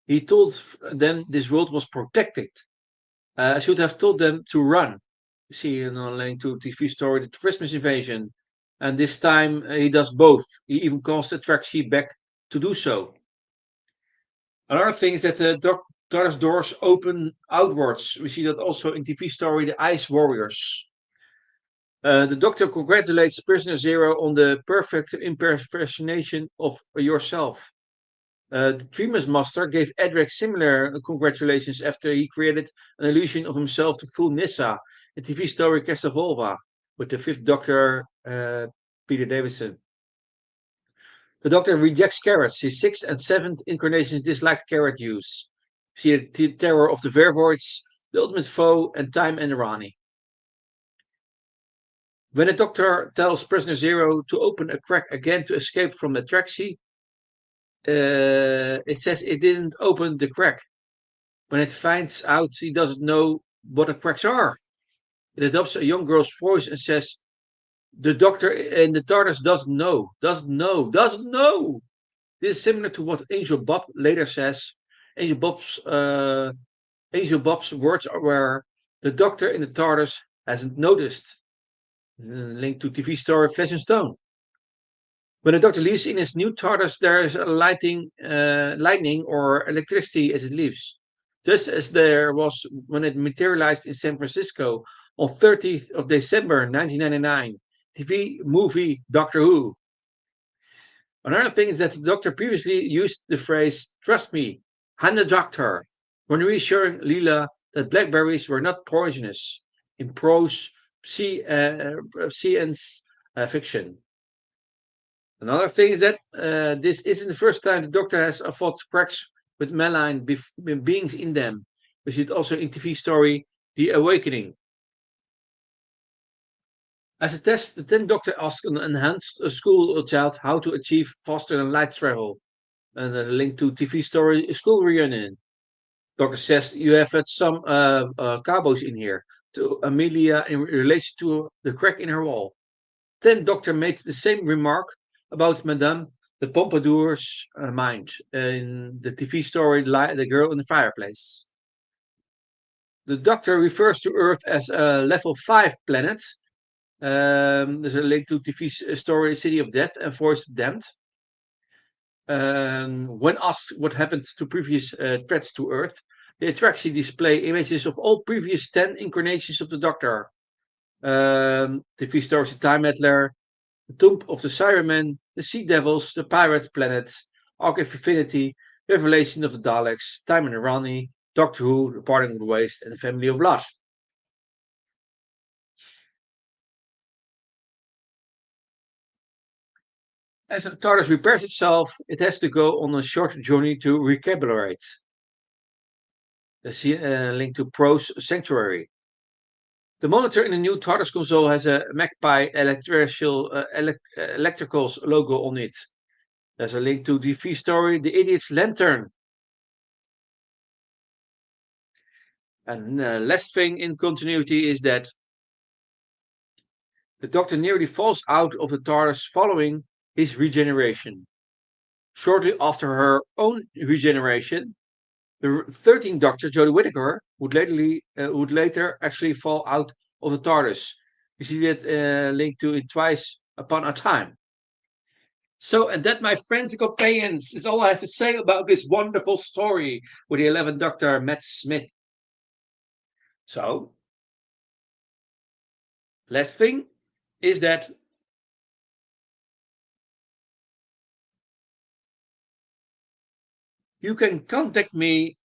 he told them this world was protected. I should have told them to run. You see, link to TV story The Christmas Invasion. And this time he does both. He even calls the Atraxi back to do so. Another thing is that the TARDIS doors open outwards. We see that also in TV story The Ice Warriors. The Doctor congratulates Prisoner Zero on the perfect impersonation of yourself. The Tremas Master gave Edric similar congratulations after he created an illusion of himself to fool Nyssa in TV story Castlevania with the 5th Doctor, Peter Davison. The Doctor rejects carrots. His sixth and seventh incarnations disliked carrot use. See the terror of the Vervoids, the ultimate foe, and time and Rani. When the Doctor tells Prisoner Zero to open a crack again to escape from the Traxi, it says it didn't open the crack. When it finds out he doesn't know what the cracks are, it adopts a young girl's voice and says, the Doctor in the TARDIS doesn't know, doesn't know, doesn't know. This is similar to what Angel Bob later says. Angel Bob's, uh, Angel Bob's words were, the Doctor in the TARDIS hasn't noticed. Linked to TV story Flesh and Stone. When the Doctor leaves in his new TARDIS, there is a lightning or electricity as it leaves. Just as there was when it materialized in San Francisco on 30th of December 1999. TV movie Doctor Who. Another thing is that the Doctor previously used the phrase, trust me, I'm the Doctor, when reassuring Leela that blackberries were not poisonous in prose science fiction. Another thing is that this isn't the first time the Doctor has fought cracks with malign beings in them. We see it also in TV story The Awakening. As a test, the 10th Doctor asks an enhanced school child how to achieve faster than light travel. And a link to TV story School Reunion. Doctor says you have had some cowboys in here. To Amelia in relation to the crack in her wall. Then Doctor made the same remark about Madame de Pompadour's mind in the TV story The Girl in the Fireplace. The Doctor refers to Earth as a level 5 planet. There's a link to TV story City of Death and Voice of Damned. When asked what happened to previous threats to Earth, the Atraxi display images of all previous 10 incarnations of the Doctor. TV stories The Time Meddler, The Tomb of the Cybermen, The Sea Devils, The Pirate Planet, Arc of Infinity, Revelation of the Daleks, Time and Rani, Doctor Who, The Parting of the Waste, and The Family of Blood. As the TARDIS repairs itself, it has to go on a short journey to recalibrate. A link to Pro's Sanctuary. The monitor in the new TARDIS console has a Magpie Electricals logo on it. There's a link to the V story The Idiot's Lantern. And last thing in continuity is that the Doctor nearly falls out of the TARDIS following his regeneration. Shortly after her own regeneration, the 13th Doctor, Jodie Whittaker, would later actually fall out of the TARDIS. You see that linked to it twice upon a time. So, and that, my friends and companions, is all I have to say about this wonderful story with the 11th Doctor, Matt Smith. So, last thing is that you can contact me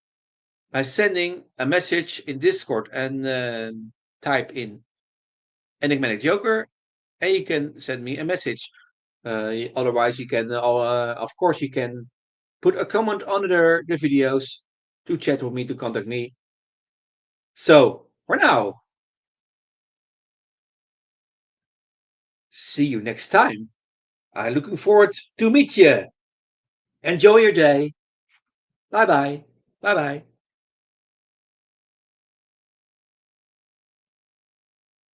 by sending a message in Discord and type in Enigmatic Joker, and you can send me a message. Otherwise, you can, of course, you can put a comment under the videos to chat with me, to contact me. So, for now, see you next time. I'm looking forward to meet you. Enjoy your day. Bye bye. Bye bye.